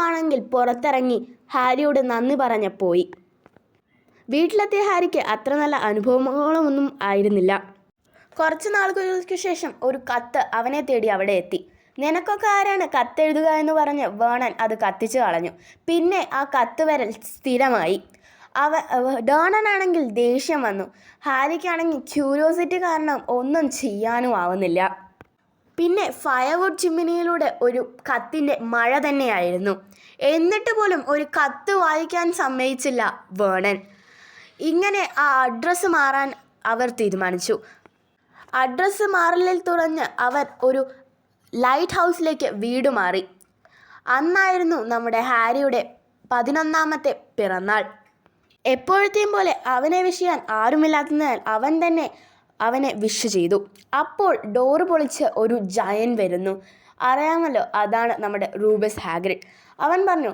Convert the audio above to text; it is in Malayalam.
ആണെങ്കിൽ പുറത്തിറങ്ങി ഹാരിയോട് നന്ദി പറഞ്ഞ് പോയി. വീട്ടിലെത്തിയ ഹാരിക്ക് അത്ര നല്ല അനുഭവങ്ങളൊന്നും ആയിരുന്നില്ല. കുറച്ച് നാളുകൾക്ക് ശേഷം ഒരു കത്ത് അവനെ തേടി അവിടെ എത്തി. നിനക്കൊക്കെ ആരാണ് കത്തെഴുതുക എന്ന് പറഞ്ഞ് വേണൻ അത് കത്തിച്ചു കളഞ്ഞു. പിന്നെ ആ കത്ത് വരൽ സ്ഥിരമായി. ഡേണനാണെങ്കിൽ ദേഷ്യം വന്നു. ഹാരിക്കാണെങ്കിൽ ക്യൂരിയോസിറ്റി കാരണം ഒന്നും ചെയ്യാനും ആവുന്നില്ല. പിന്നെ ഫയർവുഡ് ചിമ്മിനിയിലൂടെ ഒരു കത്തിൻ്റെ മഴ തന്നെയായിരുന്നു. എന്നിട്ട് പോലും ഒരു കത്ത് വായിക്കാൻ സമ്മതിച്ചില്ല വേണൻ. ഇങ്ങനെ ആ അഡ്രസ്സ് മാറാൻ അവർ തീരുമാനിച്ചു. അഡ്രസ്സ് മാറലിൽ തുടർന്ന് അവർ ഒരു ലൈറ്റ് ഹൗസിലേക്ക് വീട് മാറി. അന്നായിരുന്നു നമ്മുടെ ഹാരിയുടെ 11ാമത്തെ പിറന്നാൾ. എപ്പോഴത്തെയും പോലെ അവനെ വിഷ് ചെയ്യാൻ ആരുമില്ലാത്തതിനാൽ അവൻ തന്നെ അവനെ വിഷ് ചെയ്തു. അപ്പോൾ ഡോറ് പൊളിച്ച് ഒരു ജയൻ വരുന്നു. അറിയാമല്ലോ, അതാണ് നമ്മുടെ റൂബസ് ഹാഗ്രിഡ്. അവൻ പറഞ്ഞു,